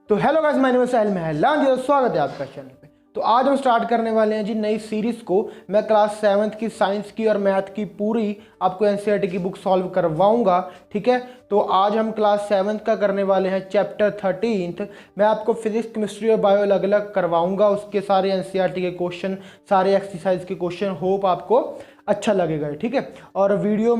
तो hello guys, my name is Sahil Mahlan ji, स्वागत है आपका चैनल पे। तो आज हम स्टार्ट करने वाले हैं जी नई सीरीज को। मैं क्लास 7th की साइंस की और मैथ की पूरी आपको एनसीईआरटी की बुक सॉल्व करवाऊंगा। ठीक है, तो आज हम क्लास 7th का करने वाले हैं चैप्टर 13। मैं आपको फिजिक्स, केमिस्ट्री और बायो अलग अलग करवाऊंगा, उसके सारे एनसीईआरटी के क्वेश्चन, सारे एक्सरसाइज के क्वेश्चन। होप आपको अच्छा लगेगा। ठीक है, और वीडियो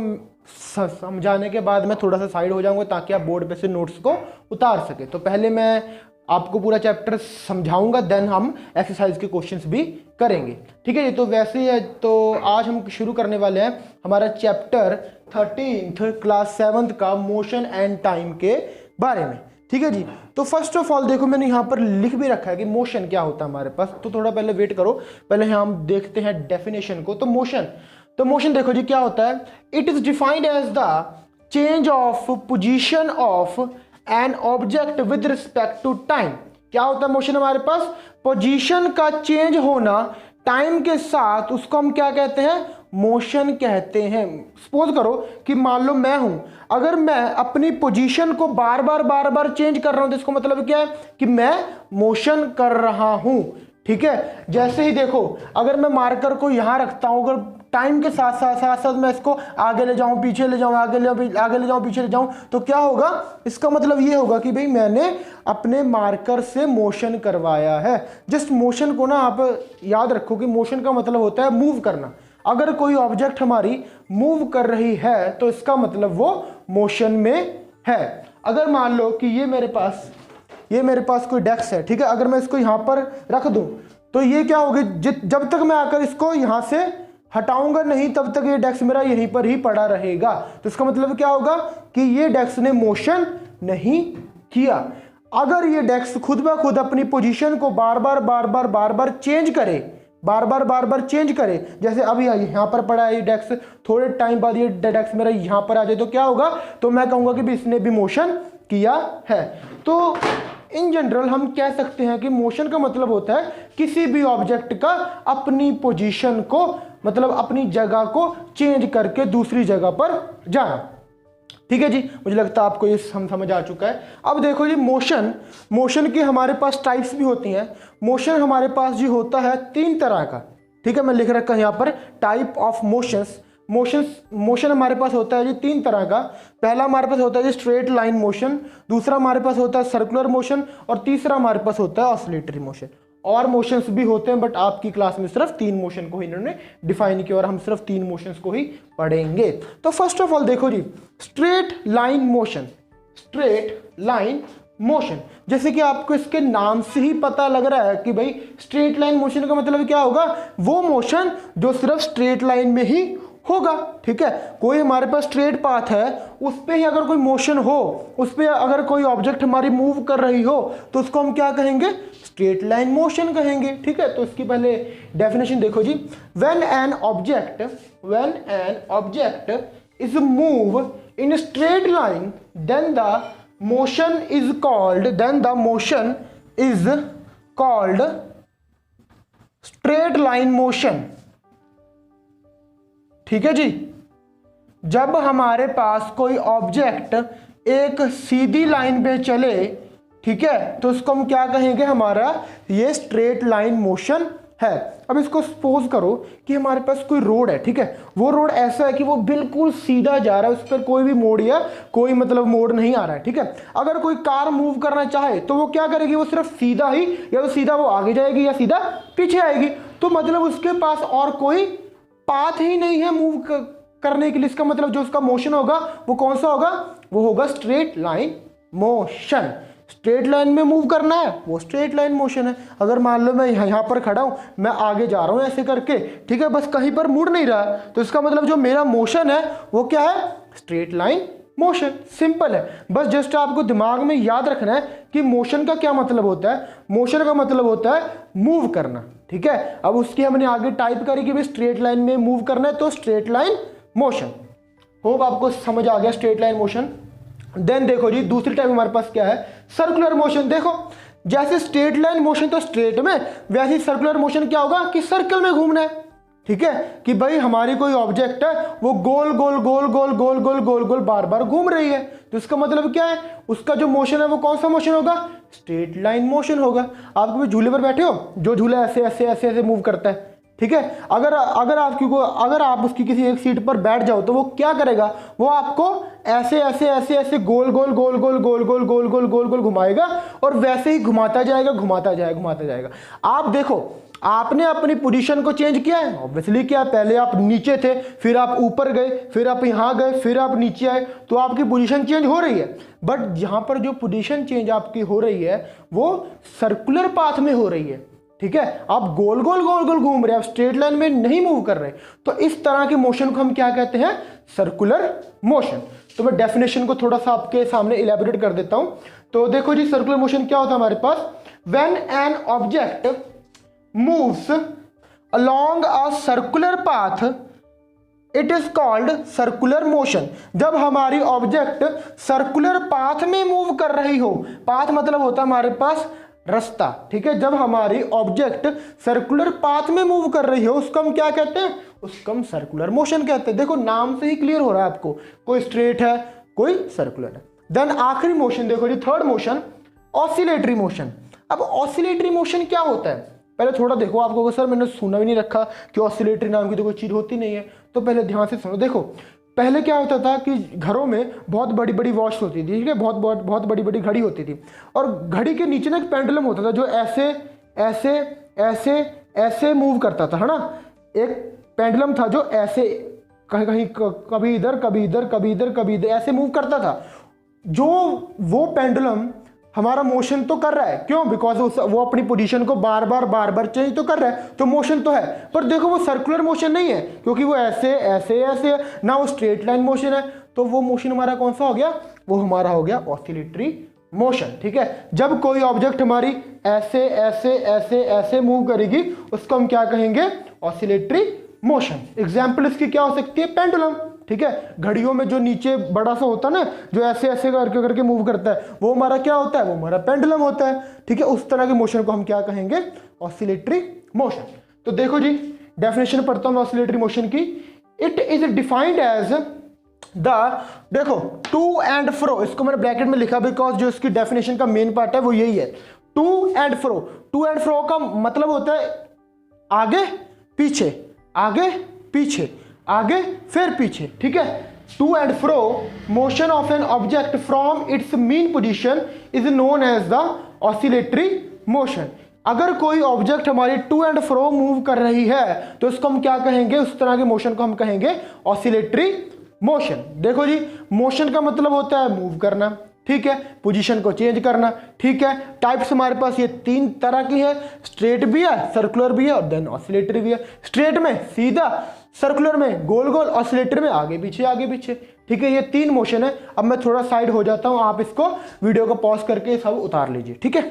समझाने के बाद मैं थोड़ा सा साइड हो जाऊंगा ताकि आप बोर्ड पे से नोट्स को उतार सके। तो पहले मैं आपको पूरा चैप्टर समझाऊंगा, देन हम एक्सरसाइज के क्वेश्चंस भी करेंगे। ठीक है जी, तो वैसे ही है। तो आज हम शुरू करने वाले हैं हमारा चैप्टर 13 क्लास 7th का मोशन एंड टाइम के बारे में। ठीक है जी, तो फर्स्ट ऑफ ऑल देखो, मैंने यहाँ पर लिख भी रखा है कि मोशन क्या होता है हमारे पास। तो थोड़ा पहले वेट करो, पहले हम देखते हैं डेफिनेशन को। तो मोशन देखो जी क्या होता है। It is defined as the change of position of an object with respect to time. क्या होता है मोशन हमारे पास? पोजीशन का चेंज होना टाइम के साथ, उसको हम क्या कहते हैं? मोशन कहते हैं। सपोज करो कि मान लो मैं हूं, अगर मैं अपनी पोजीशन को बार बार चेंज कर रहा हूं तो इसको मतलब क्या है कि मैं मोशन कर रहा हूं। ठीक है, जैसे ही देखो, अगर मैं मार्कर को यहां रखता हूं, अगर टाइम के साथ साथ मैं इसको आगे ले जाऊं, पीछे ले जाऊं, आगे ले जाऊं, पीछे ले जाऊं, तो क्या होगा? इसका मतलब ये होगा कि भाई मैंने अपने मार्कर से मोशन करवाया है। जस्ट मोशन को ना आप याद रखो कि मोशन का मतलब होता है मूव करना। अगर कोई ऑब्जेक्ट हमारी मूव कर रही है तो इसका मतलब वो मोशन में है। अगर मान लो कि ये मेरे पास कोई डेस्क है, ठीक है, अगर मैं इसको यहां पर रख दूं तो ये क्या होगी? जब तक मैं आकर इसको यहां से हटाऊंगा नहीं, तब तक ये डेस्क मेरा यहीं पर ही पड़ा रहेगा। तो इसका मतलब क्या होगा कि ये डेस्क ने मोशन नहीं किया। अगर ये डेस्क खुद ब खुद अपनी पोजीशन को बार बार चेंज करे, जैसे अभी यहां पर पड़ा है ये डेस्क, थोड़े टाइम बाद ये डेस्क मेरा यहां पर आ जाए तो क्या होगा? तो मैं कहूंगा कि इसने भी मोशन किया है। तो इन जनरल हम कह सकते हैं कि मोशन का मतलब होता है किसी भी ऑब्जेक्ट का अपनी पोजीशन को, मतलब अपनी जगह को चेंज करके दूसरी जगह पर जाना। ठीक है जी, मुझे लगता है आपको ये समझ आ चुका है। अब देखो जी, मोशन की हमारे पास टाइप्स भी होती हैं। मोशन हमारे पास जी होता है 3 तरह का। ठीक है, मैं लिख रखा है यहाँ पर टाइप ऑफ मोशन हमारे पास होता है जी 3 तरह का। पहला हमारे पास होता है जी स्ट्रेट लाइन मोशन, दूसरा हमारे पास होता है सर्कुलर मोशन, और तीसरा हमारे पास होता है ऑसिलेटरी मोशन। और मोशंस भी होते हैं, बट आपकी क्लास में सिर्फ 3 मोशन को ही इन्होंने डिफाइन किया और हम सिर्फ 3 मोशंस को ही पढ़ेंगे। तो फर्स्ट ऑफ ऑल देखो जी, स्ट्रेट लाइन मोशन, जैसे कि आपको इसके नाम से ही पता लग रहा है कि भाई स्ट्रेट लाइन मोशन का मतलब क्या होगा? वो मोशन जो सिर्फ स्ट्रेट लाइन में ही होगा। ठीक है, कोई हमारे पास स्ट्रेट पाथ है, उस पे ही अगर कोई मोशन हो, उस पे अगर कोई ऑब्जेक्ट हमारी मूव कर रही हो तो उसको हम क्या कहेंगे? स्ट्रेट लाइन मोशन कहेंगे। ठीक है, तो इसकी पहले डेफिनेशन देखो जी। When an object is move in straight line then the motion is called straight line motion. ठीक है जी, जब हमारे पास कोई ऑब्जेक्ट एक सीधी लाइन पे चले, ठीक है, तो उसको हम क्या कहेंगे? हमारा ये स्ट्रेट लाइन मोशन है। अब इसको सपोज करो कि हमारे पास कोई रोड है, ठीक है, वो रोड ऐसा है कि वो बिल्कुल सीधा जा रहा है, उस पर कोई भी मोड़ या कोई मतलब मोड़ नहीं आ रहा है। ठीक है, अगर कोई कार मूव करना चाहे तो वो क्या करेगी? वो सिर्फ सीधा ही, या तो सीधा वो आगे जाएगी या सीधा पीछे आएगी। तो मतलब उसके पास और कोई पाथ ही नहीं है मूव करने के लिए। इसका मतलब जो उसका मोशन होगा वो कौन सा होगा? वो होगा straight line motion. Straight line में मूव करना है, वो स्ट्रेट लाइन मोशन है। अगर मान लो मैं यहाँ पर खड़ा हूँ, मैं आगे जा रहा हूँ ऐसे करके, ठीक है, बस कहीं पर मुड़ नहीं रहा, तो इसका मतलब जो मेरा मोशन है वो क्या है? Straight line motion. सिंपल है, बस जस्ट आपको दिमाग में याद रखना है कि मोशन का क्या मतलब होता है। मोशन का मतलब होता है मूव करना। ठीक है, अब उसकी हमने आगे टाइप करी कि भाई स्ट्रेट लाइन में मूव करना है, तो स्ट्रेट लाइन मोशन। होप आपको समझ आ गया स्ट्रेट लाइन मोशन। देन देखो जी, दूसरी टाइप हमारे पास क्या है? Circular motion. देखो, जैसे स्ट्रेट लाइन मोशन तो स्ट्रेट में, वैसे सर्कुलर मोशन क्या होगा कि सर्कल में घूमना है। ठीक है, कि भाई हमारी कोई ऑब्जेक्ट है वो गोल गोल गोल गोल गोल गोल गोल गोल बार बार घूम रही है, तो इसका मतलब क्या है, उसका जो मोशन है वो कौन सा मोशन होगा, स्ट्रेट लाइन मोशन होगा। आप कभी झूले पर बैठे हो, जो झूला ऐसे ऐसे ऐसे ऐसे मूव करता है, ठीक है, अगर आप उसकी किसी एक सीट पर बैठ जाओ तो वो क्या करेगा, वो आपको ऐसे ऐसे ऐसे ऐसे गोल गोल गोल गोल गोल गोल गोल गोल गोल गोल घुमाएगा और वैसे ही घुमाता जाएगा घुमाता जाएगा घुमाता जाएगा। आप देखो, आपने अपनी पोजीशन को चेंज किया है, ऑब्वियसली क्या, पहले आप नीचे थे, फिर आप ऊपर गए, फिर आप यहां गए, फिर आप नीचे आए, तो आपकी पोजीशन चेंज हो रही है। बट यहां पर जो पोजीशन चेंज आपकी हो रही है वो सर्कुलर पाथ में हो रही है, ठीक है, आप गोल गोल गोल गोल घूम रहे हैं, आप स्ट्रेट लाइन में नहीं मूव कर रहे। तो इस तरह के मोशन को हम क्या कहते हैं, सर्कुलर मोशन। तो मैं डेफिनेशन को थोड़ा सा आपके सामने इलैबोरेट कर देता हूं। तो देखो जी, सर्कुलर मोशन क्या होता है हमारे पास, when an object moves along a circular path it is called circular motion. जब हमारी ऑब्जेक्ट सर्कुलर पाथ में मूव कर रही हो, पाथ मतलब होता है हमारे पास रास्ता, ठीक है, जब हमारी ऑब्जेक्ट सर्कुलर पाथ में मूव कर रही हो उसको हम क्या कहते हैं, उसको हम सर्कुलर मोशन कहते हैं। देखो नाम से ही क्लियर हो रहा है आपको, कोई स्ट्रेट है कोई सर्कुलर है। देन आखिरी मोशन देखो जी, थर्ड मोशन, ऑसिलेटरी मोशन। अब ऑसिलेटरी मोशन क्या होता है, पहले थोड़ा देखो, आपको सर मैंने सुना भी नहीं रखा कि ऑसिलेटरी नाम की तो कोई चीज होती नहीं है, तो पहले ध्यान से सुनो। देखो पहले क्या होता था कि घरों में बहुत बड़ी बड़ी वॉच होती थी, ठीक है, बहुत बड़ी बड़ी घड़ी होती थी, और घड़ी के नीचे ना एक पेंडुलम होता था जो ऐसे ऐसे ऐसे ऐसे मूव करता था, है ना, एक पेंडुलम था जो ऐसे कहीं कहीं कभी इधर कभी इधर कभी इधर कभी इधर ऐसे मूव करता था। जो वो पेंडुलम हमारा मोशन तो कर रहा है, क्यों, बिकॉज वो अपनी पोजीशन को बार बार चेंज तो कर रहा है, तो मोशन तो है, पर देखो वो सर्कुलर मोशन नहीं है, क्योंकि वो ऐसे ऐसे ऐसे ना, वो स्ट्रेट लाइन मोशन है। तो वो मोशन हमारा कौन सा हो गया, वो हमारा हो गया ऑसिलेटरी मोशन, ठीक है। जब कोई ऑब्जेक्ट हमारी ऐसे ऐसे ऐसे ऐसे मूव करेगी उसको हम क्या कहेंगे, ऑसिलेटरी मोशन। एग्जाम्पल इसकी क्या हो सकती है, पेंडुलम, ठीक है, घड़ियों में जो नीचे बड़ा सा होता है ना, जो ऐसे ऐसे करके मूव करता है, वो हमारा क्या होता है, वो हमारा पेंडुलम होता है, ठीक है। उस तरह के मोशन को हम क्या कहेंगे, ऑसिलेटरी मोशन। तो देखो जी, डेफिनेशन पढ़ता हूं मैं ऑसिलेटरी मोशन की। इट इज डिफाइंड एज देखो टू एंड फ्रो, इसको मैंने ब्रैकेट में लिखा बिकॉज जो इसकी डेफिनेशन का मेन पार्ट है वो यही है, to and fro. To and fro का मतलब होता है आगे पीछे, आगे पीछे, आगे फिर पीछे, ठीक है। To and fro motion of an object from its mean position is known as the oscillatory motion. अगर कोई ऑब्जेक्ट हमारी टू एंड फ्रो मूव कर रही है तो इसको हम क्या कहेंगे, उस तरह के मोशन को हम कहेंगे ऑसिलेटरी मोशन। देखो जी, मोशन का मतलब होता है मूव करना, ठीक है, पोजीशन को चेंज करना, ठीक है। टाइप्स हमारे पास ये तीन तरह की है, स्ट्रेट भी है, सर्कुलर भी है और देन ऑसिलेटरी भी है। स्ट्रेट में सीधा, सर्कुलर में गोल गोल, ऑसिलेटरी में आगे पीछे, ठीक है। ये तीन मोशन है। अब मैं थोड़ा साइड हो जाता हूं, आप इसको वीडियो को पॉज करके सब उतार लीजिए, ठीक है,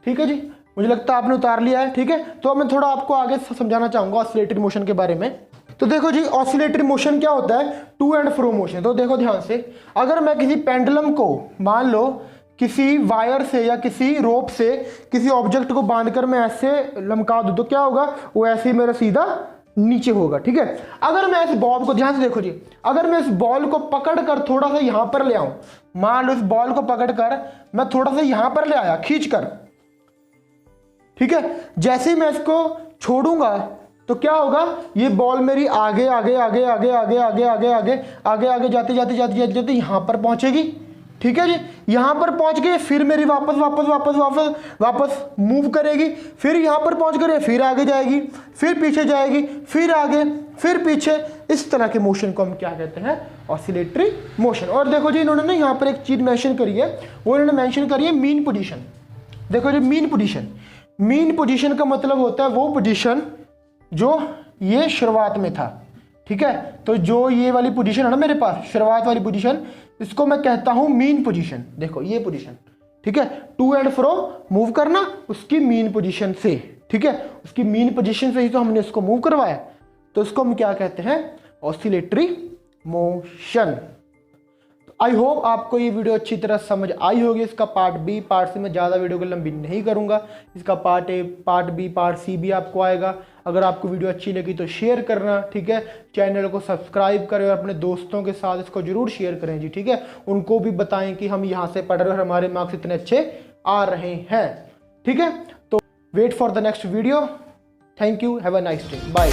ठीक है जी, मुझे लगता है आपने उतार लिया है, ठीक है। तो अब मैं थोड़ा आपको आगे समझाना चाहूंगा ऑसिलेटरी मोशन के बारे में। तो देखो जी, ऑसिलेटरी मोशन क्या होता है, टू एंड फ्रो मोशन। तो देखो ध्यान से, अगर मैं किसी पेंडुलम को मान लो किसी वायर से या किसी रोप से किसी ऑब्जेक्ट को बांधकर मैं ऐसे लमका दूं तो क्या होगा, वो ऐसे ही मेरा सीधा नीचे होगा, ठीक है। अगर मैं इस बॉल को, ध्यान से देखो जी, अगर मैं इस बॉल को पकड़कर थोड़ा सा यहां पर ले आऊं, मान लो इस बॉल को पकड़कर मैं थोड़ा सा यहां पर ले आया खींचकर, ठीक है, जैसे ही मैं इसको छोड़ूंगा तो क्या होगा, ये बॉल मेरी आगे आगे आगे आगे आगे आगे आगे आगे आगे आगे जाते जाते जाते जाते जाते यहां पर पहुंचेगी, ठीक है जी। यहां पर पहुंच गए, फिर मेरी वापस वापस वापस वापस वापस मूव करेगी, फिर यहां पर पहुंच गए, फिर आगे जाएगी, फिर पीछे जाएगी, फिर आगे, फिर पीछे। इस तरह के मोशन को हम क्या कहते हैं, ऑसिलेटरी मोशन। और देखो जी, इन्होंने ना यहां पर एक चीज मेंशन करी है, वो इन्होंने मेंशन करी है मीन पोजीशन। देखो जी, मीन पोजीशन, मीन पोजीशन का मतलब होता है वो पोजीशन जो ये शुरुआत में था, ठीक है। तो जो ये वाली पोजीशन है ना मेरे पास, शुरुआत वाली पोजीशन, इसको मैं कहता हूं मीन पोजीशन। देखो ये पोजीशन, ठीक है, टू एंड फ्रो मूव करना उसकी मीन पोजीशन से, ठीक है, उसकी मीन पोजीशन से ही तो हमने इसको मूव करवाया, तो इसको हम क्या कहते हैं, ऑसिलेटरी मोशन। तो आई होप आपको ये वीडियो अच्छी तरह समझ आई होगी। इसका पार्ट बी, पार्ट सी में ज़्यादा वीडियो को लंबी नहीं करूँगा। इसका part A, part B, part C भी आपको आएगा। अगर आपको वीडियो अच्छी लगी तो शेयर करना, ठीक है। चैनल को सब्सक्राइब करें और अपने दोस्तों के साथ इसको जरूर शेयर करें जी, ठीक है। उनको भी बताएं कि हम यहाँ से पढ़ रहे हैं और हमारे मार्क्स इतने अच्छे आ रहे हैं, ठीक है। तो wait for the next video. Thank you, have a nice day, bye.